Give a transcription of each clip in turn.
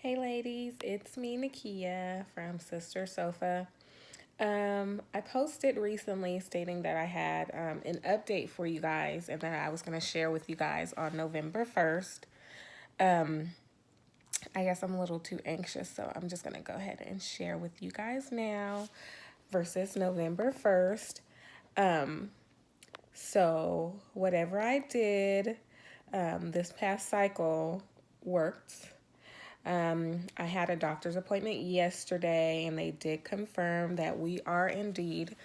Hey ladies, it's me Nakia from Sister Sofa. I posted recently stating that I had an update for you guys and that I was going to share with you guys on November 1st. Um, I guess I'm a little too anxious, so I'm just going to go ahead and share with you guys now versus November 1st. Um, so, whatever I did this past cycle worked. I had a doctor's appointment yesterday, and they did confirm that we are indeed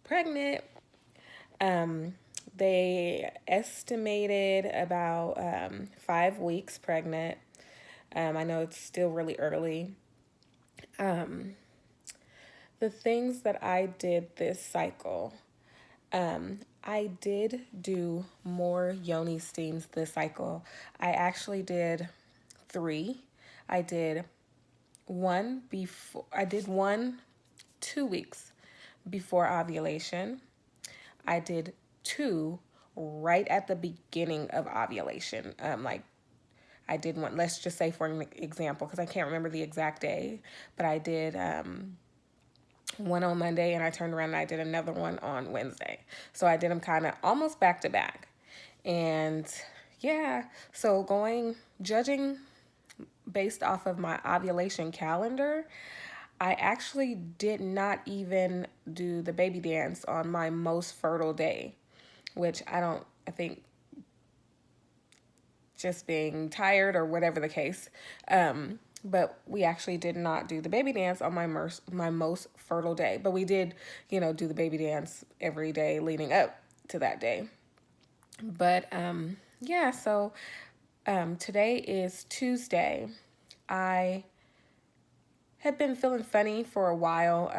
pregnant. Um, they estimated about 5 weeks pregnant. I know it's still really early. Um, the things that I did this cycle, I did do more yoni steams this cycle. I actually did three. I did one 2 weeks before ovulation. I did two right at the beginning of ovulation. Like I did one, let's just say for an example, because I can't remember the exact day, but I did one on Monday and I turned around and I did another one on Wednesday. So I did them kind of almost back to back. And yeah, so judging based off of my ovulation calendar, I actually did not even do the baby dance on my most fertile day, which I think just being tired or whatever the case. But we actually did not do the baby dance on my most fertile day. But we did, do the baby dance every day leading up to that day. But yeah, so today is Tuesday. I had been feeling funny for a while,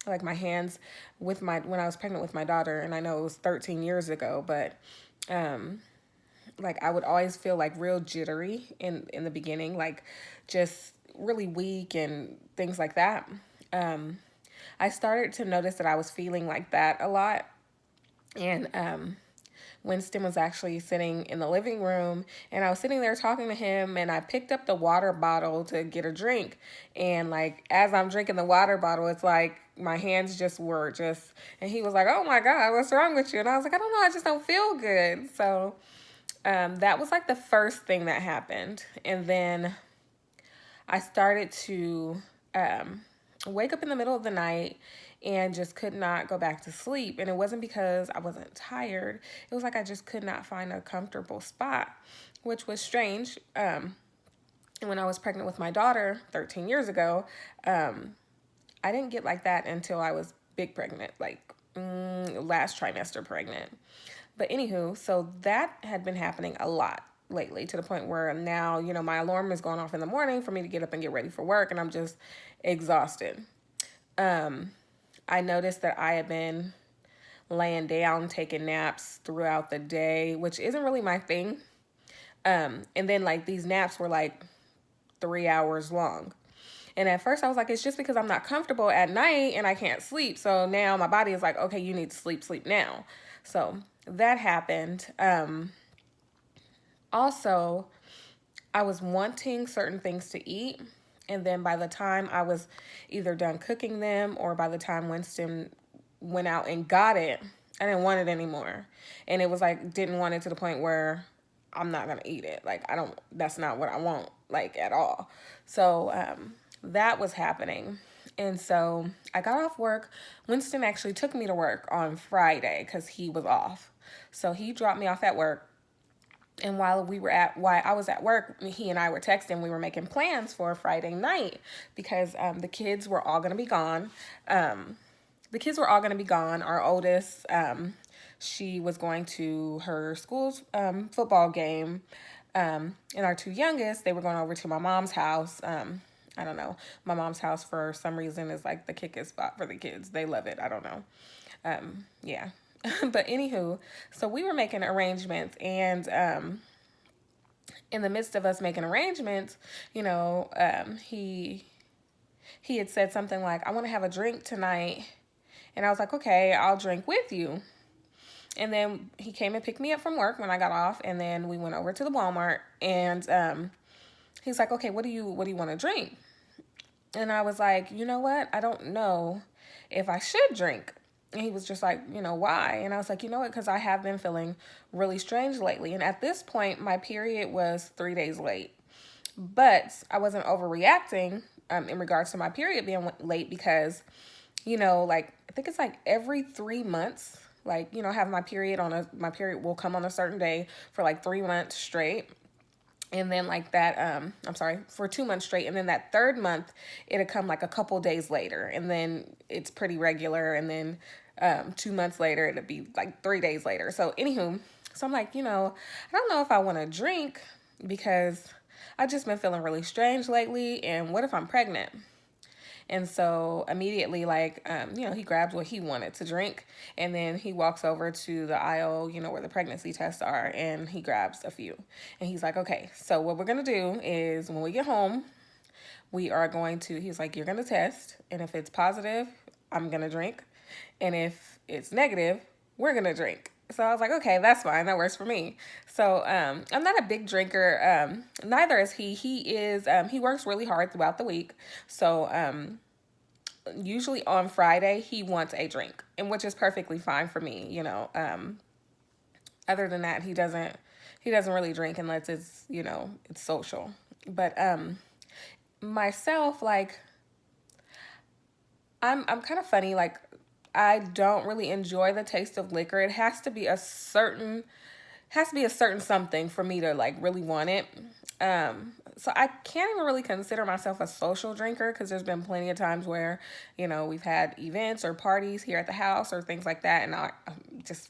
like my hands when I was pregnant with my daughter, and I know it was 13 years ago, but like I would always feel like real jittery in the beginning, like just really weak and things like that. Um, I started to notice that I was feeling like that a lot, and Winston was actually sitting in the living room, and I was sitting there talking to him, and I picked up the water bottle to get a drink. And like as I'm drinking the water bottle, it's like my hands and he was like, "Oh my God, what's wrong with you?" And I was like, "I don't know, I just don't feel good." So that was like the first thing that happened. And then I started to wake up in the middle of the night and just could not go back to sleep. And it wasn't because I wasn't tired, it was like I just could not find a comfortable spot, which was strange. And when I was pregnant with my daughter 13 years ago, I didn't get like that until I was big pregnant, like last trimester pregnant. But anywho, so that had been happening a lot lately to the point where now, my alarm is going off in the morning for me to get up and get ready for work, and I'm just exhausted. I noticed that I had been laying down, taking naps throughout the day, which isn't really my thing. And then like these naps were like 3 hours long. And at first I was like, it's just because I'm not comfortable at night and I can't sleep. So now my body is like, okay, you need to sleep now. So that happened. Also, I was wanting certain things to eat. And then by the time I was either done cooking them or by the time Winston went out and got it, I didn't want it anymore. And it was like, didn't want it to the point where I'm not going to eat it. Like, that's not what I want, like, at all. So, that was happening. And so I got off work. Winston actually took me to work on Friday because he was off. So he dropped me off at work. And while I was at work, he and I were texting. We were making plans for Friday night because the kids were all going to be gone. Our oldest, she was going to her school's football game. And our two youngest, they were going over to my mom's house. I don't know. My mom's house, for some reason, is like the kickest spot for the kids. They love it. I don't know. Yeah. But anywho, so we were making arrangements, and in the midst of us making arrangements, he had said something like, "I want to have a drink tonight," and I was like, "Okay, I'll drink with you." And then he came and picked me up from work when I got off, and then we went over to the Walmart, and he's like, okay, what do you want to drink? And I was like, you know what? I don't know if I should drink. And he was just like, why? And I was like, you know what? Because I have been feeling really strange lately. And at this point, my period was 3 days late. But I wasn't overreacting in regards to my period being late because, like, I think it's like every 3 months, like, I have my period will come on a certain day for like 3 months straight. And then like that, I'm sorry, for 2 months straight. And then that third month, it'll come like a couple days later. And then it's pretty regular. And then 2 months later, it'll be like 3 days later. So anywho, so I'm like, I don't know if I want to drink because I've just been feeling really strange lately. And what if I'm pregnant? And so immediately, like, he grabs what he wanted to drink, and then he walks over to the aisle, where the pregnancy tests are, and he grabs a few. And he's like, okay, so what we're going to do is when we get home, he's like, you're going to test, and if it's positive, I'm going to drink. And if it's negative, we're going to drink. So I was like, okay, that's fine. That works for me. So I'm not a big drinker. Neither is he. He works really hard throughout the week. So usually on Friday, he wants a drink, and which is perfectly fine for me. Other than that, he doesn't really drink unless it's social. But myself, like, I'm kind of funny. Like, I don't really enjoy the taste of liquor. It has to be a certain something for me to like really want it. So I can't even really consider myself a social drinker because there's been plenty of times where, we've had events or parties here at the house or things like that, and I just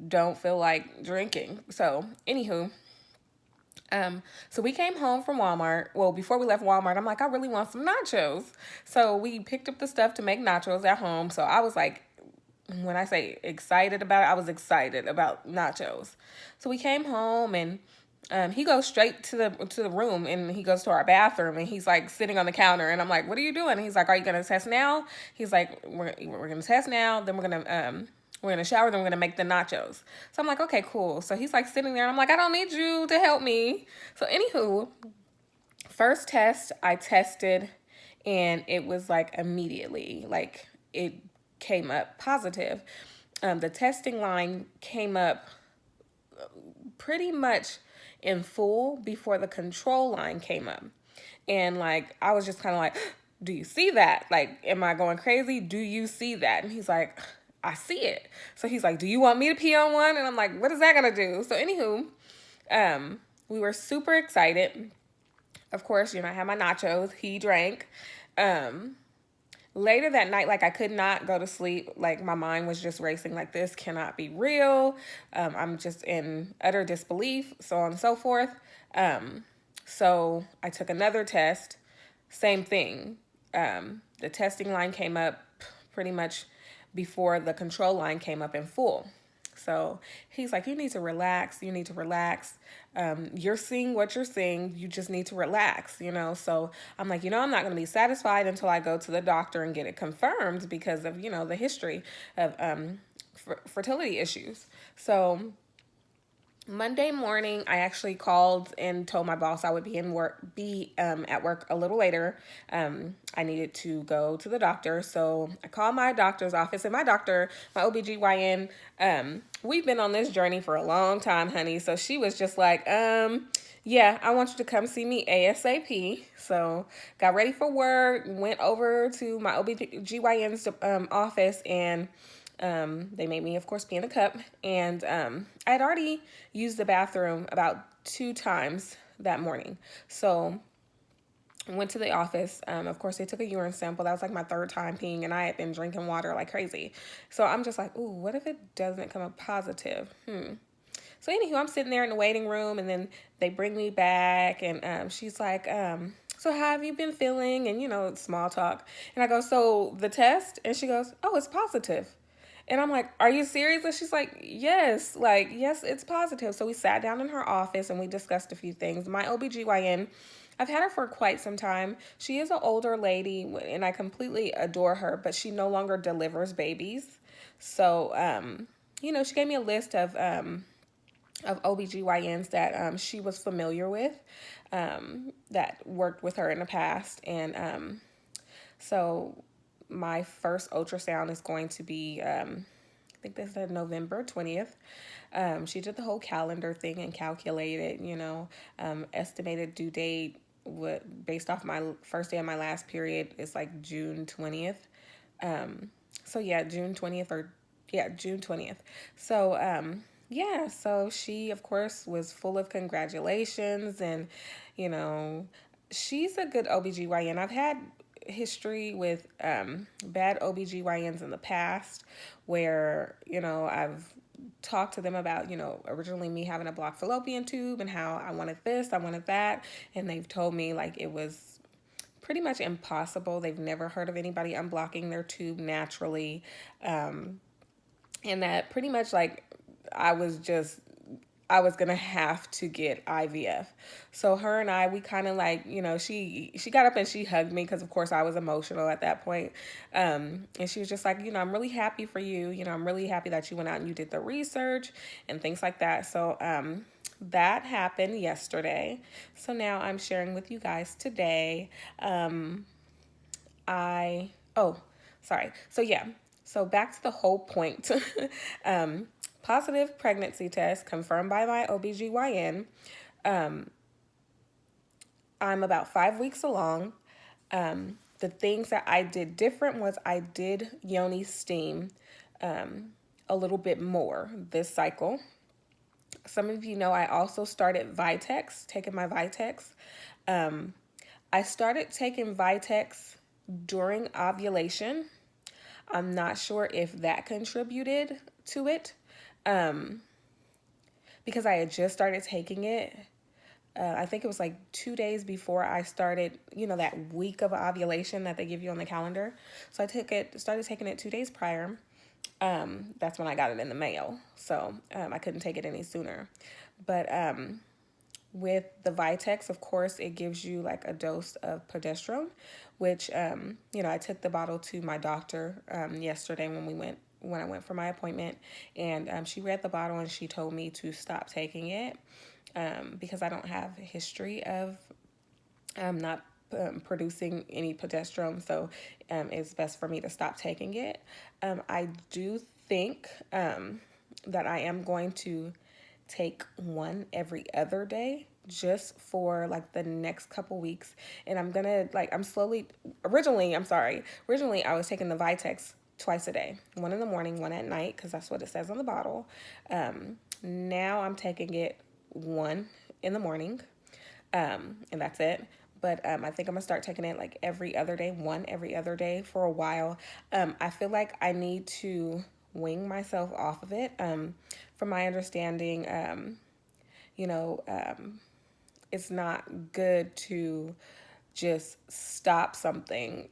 don't feel like drinking. So anywho, so we came home from Walmart. Well, before we left Walmart, I'm like, I really want some nachos. So we picked up the stuff to make nachos at home. So I was like, when I say excited about it, I was excited about nachos. So we came home and he goes straight to the room and he goes to our bathroom and he's like sitting on the counter and I'm like, what are you doing? And he's like, are you gonna test now? He's like, we're gonna test now. Then we're gonna shower. Then we're gonna make the nachos. So I'm like, okay, cool. So he's like sitting there and I'm like, I don't need you to help me. So anywho, first test I tested and it was like immediately like it came up positive. The testing line came up pretty much in full before the control line came up. And like, I was just kind of like, do you see that? Like, am I going crazy? Do you see that? And he's like, I see it. So he's like, do you want me to pee on one? And I'm like, what is that going to do? So anywho, we were super excited. Of course, I had my nachos. He drank. Later that night, like I could not go to sleep. Like my mind was just racing like this cannot be real. I'm just in utter disbelief, so on and so forth. So I took another test, same thing. The testing line came up pretty much before the control line came up in full. So he's like, you need to relax. You need to relax. You're seeing what you're seeing. You just need to relax, So I'm like, I'm not going to be satisfied until I go to the doctor and get it confirmed because of, the history of fertility issues. So Monday morning, I actually called and told my boss I would be at work a little later. I needed to go to the doctor. So I called my doctor's office and my doctor, my OBGYN, we've been on this journey for a long time, honey. So she was just like, yeah, I want you to come see me ASAP. So got ready for work, went over to my OBGYN's office and they made me, of course, pee in a cup. And I had already used the bathroom about 2 times that morning. So I went to the office. Of course, they took a urine sample. That was like my 3rd time peeing, and I had been drinking water like crazy. So I'm just like, ooh, what if it doesn't come up positive? So anywho, I'm sitting there in the waiting room, and then they bring me back, and she's like, so how have you been feeling? And, small talk. And I go, so the test? And she goes, oh, it's positive. And I'm like, are you serious? And she's like, yes, it's positive. So we sat down in her office and we discussed a few things. My OBGYN, I've had her for quite some time. She is an older lady and I completely adore her, but she no longer delivers babies. So, she gave me a list of of OBGYNs that she was familiar with, that worked with her in the past. And so my first ultrasound is going to be, I think they said November 20th. She did the whole calendar thing and calculated, estimated due date, based off my first day of my last period is like June 20th. So yeah, June 20th. So yeah, so she of course was full of congratulations, and you know, she's a good OBGYN. I've had history with bad OBGYNs in the past where, I've talked to them about, originally me having a blocked fallopian tube and how I wanted this, I wanted that, and they've told me like it was pretty much impossible. They've never heard of anybody unblocking their tube naturally. And that pretty much like I was just I was gonna have to get IVF. So her and I, we kind of like, she got up and she hugged me because of course I was emotional at that point. And she was just like, I'm really happy for you. I'm really happy that you went out and you did the research and things like that. So that happened yesterday. So now I'm sharing with you guys today. Oh, sorry. So yeah. So back to the whole point. Positive pregnancy test confirmed by my OBGYN. I'm about 5 weeks along. The things that I did different was I did yoni steam a little bit more this cycle. Some of you know I also started Vitex, taking my Vitex. I started taking Vitex during ovulation. I'm not sure if that contributed to it, because I had just started taking it. I think it was like 2 days before I started, that week of ovulation that they give you on the calendar. So I started taking it 2 days prior. That's when I got it in the mail. So I couldn't take it any sooner. But with the Vitex, of course, it gives you like a dose of progesterone, which, I took the bottle to my doctor yesterday when I went for my appointment, and she read the bottle and she told me to stop taking it because I don't have a history of not producing any progesterone, so it's best for me to stop taking it. I do think that I am going to take one every other day just for like the next couple weeks, and I'm gonna originally I was taking the Vitex twice a day, one in the morning, one at night, because that's what it says on the bottle. Now I'm taking it one in the morning, and that's it. But I think I'm gonna start taking it like every other day, one every other day for a while. I feel like I need to wing myself off of it. From my understanding, it's not good to just stop something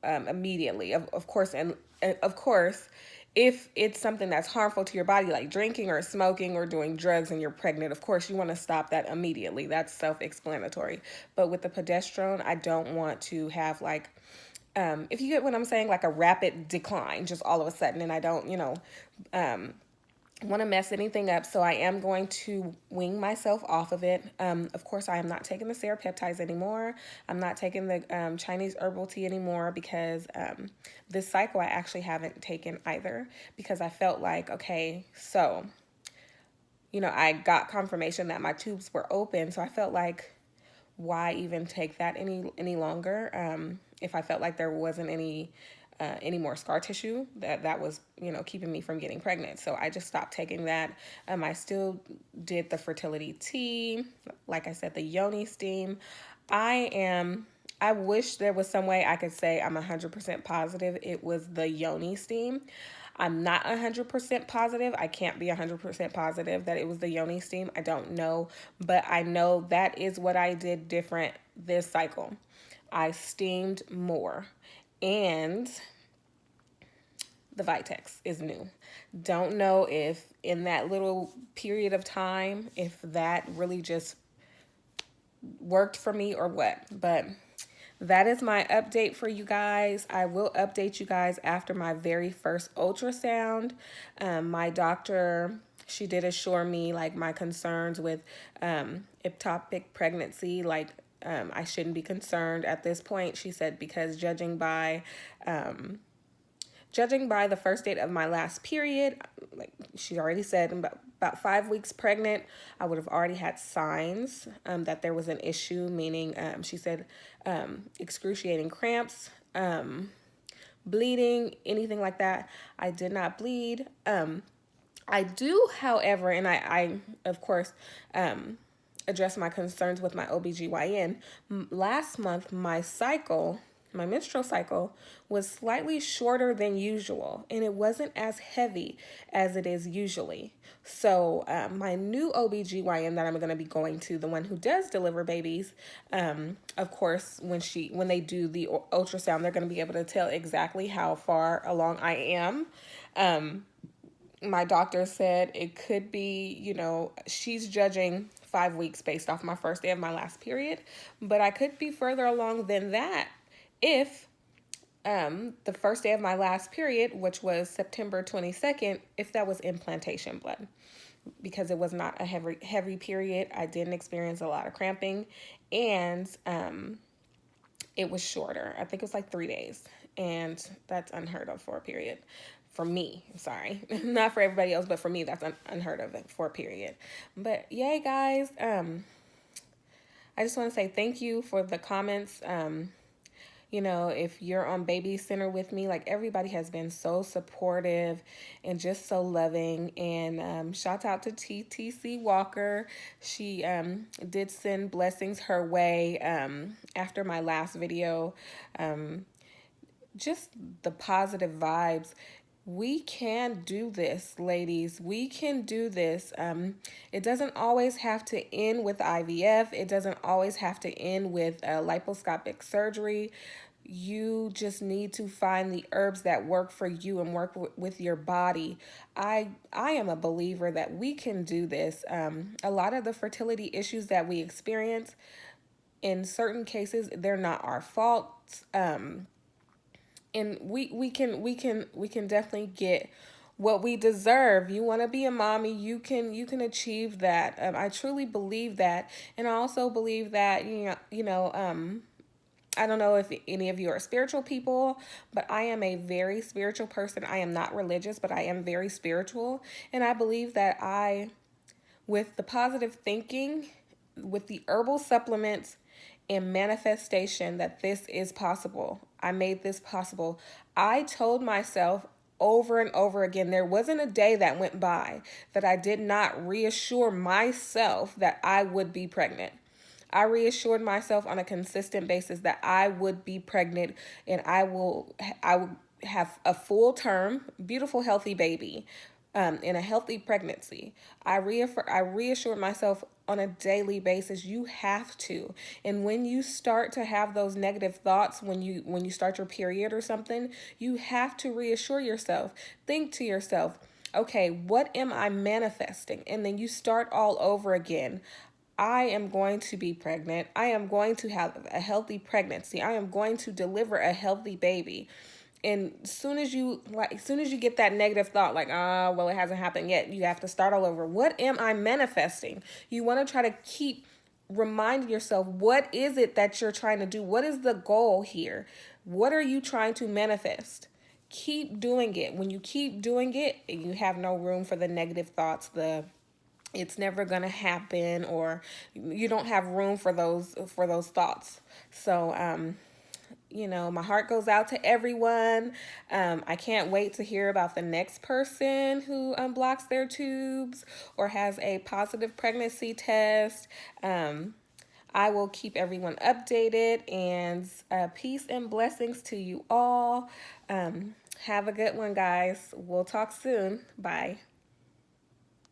immediately. Of course, and of course, if it's something that's harmful to your body, like drinking or smoking or doing drugs and you're pregnant, of course you want to stop that immediately. That's self-explanatory. But with the progesterone, I don't want to have like, if you get what I'm saying, like a rapid decline just all of a sudden, and I don't, want to mess anything up. So I am going to wing myself off of it. Of course, I am not taking the Serapeptides anymore. I'm not taking the Chinese herbal tea anymore because this cycle I actually haven't taken either, because I felt like, okay, so, I got confirmation that my tubes were open. So I felt like, why even take that any longer? If I felt like there wasn't any more scar tissue that was keeping me from getting pregnant. So I just stopped taking that. I still did the fertility tea, like I said, the yoni steam. I wish there was some way I could say I'm 100% positive it was the yoni steam. I'm not 100% positive. I can't be 100% positive that it was the yoni steam. I don't know, but I know that is what I did different this cycle. I steamed more, and the Vitex is new. Don't know if in that little period of time, if that really just worked for me or what. But that is my update for you guys. I will update you guys after my very first ultrasound. My doctor, She did assure me like my concerns with ectopic pregnancy, like I shouldn't be concerned at this point. She said because judging by the first date of my last period, like she already said, about 5 weeks pregnant, I would have already had signs that there was an issue, meaning she said excruciating cramps, bleeding, anything like that. I did not bleed. I do, however, and I of course, address my concerns with my OBGYN. Last month, my menstrual cycle, was slightly shorter than usual, and it wasn't as heavy as it is usually. So my new OBGYN that I'm going to be going to, the one who does deliver babies, of course, when they do the ultrasound, they're going to be able to tell exactly how far along I am. My doctor said it could be, she's judging 5 weeks based off my first day of my last period, but I could be further along than that if the first day of my last period, which was September 22nd, if that was implantation blood. Because it was not a heavy period, I didn't experience a lot of cramping, and it was shorter. I think it was like 3 days, and that's unheard of for a period. For me, sorry, not for everybody else, but for me, that's unheard of for a period. But yay, guys. I just want to say thank you for the comments. If you're on Baby Center with me, like everybody has been so supportive and just so loving. And shout out to TTC Walker. She did send blessings her way after my last video. Just the positive vibes. We can do this, ladies. We can do this. It doesn't always have to end with IVF. It doesn't always have to end with liposcopic surgery. You just need to find the herbs that work for you and work with your body. I am a believer that we can do this. A lot of the fertility issues that we experience, in certain cases, they're not our fault. And we can definitely get what we deserve. You want to be a mommy, you can achieve that. I truly believe that, and I also believe that I don't know if any of you are spiritual people, but I am a very spiritual person. I am not religious, but I am very spiritual, and I believe that with the positive thinking, with the herbal supplements and manifestation, that this is possible. I made this possible. I told myself over and over again, there wasn't a day that went by that I did not reassure myself that I would be pregnant. I reassured myself on a consistent basis that I would be pregnant, and I will have a full term, beautiful, healthy baby. In a healthy pregnancy. I reassure myself on a daily basis. You have to. And when you start to have those negative thoughts, when you start your period or something, you have to reassure yourself. Think to yourself, okay, what am I manifesting? And then you start all over again. I am going to be pregnant. I am going to have a healthy pregnancy. I am going to deliver a healthy baby. And as soon as you get that negative thought, like, well, it hasn't happened yet, you have to start all over. What am I manifesting? You want to try to keep reminding yourself, what is it that you're trying to do? What is the goal here? What are you trying to manifest? Keep doing it. When you keep doing it, you have no room for the negative thoughts, it's never gonna happen, or you don't have room for those thoughts. So my heart goes out to everyone. I can't wait to hear about the next person who unblocks their tubes or has a positive pregnancy test. I will keep everyone updated, and peace and blessings to you all. Have a good one, guys. We'll talk soon. Bye.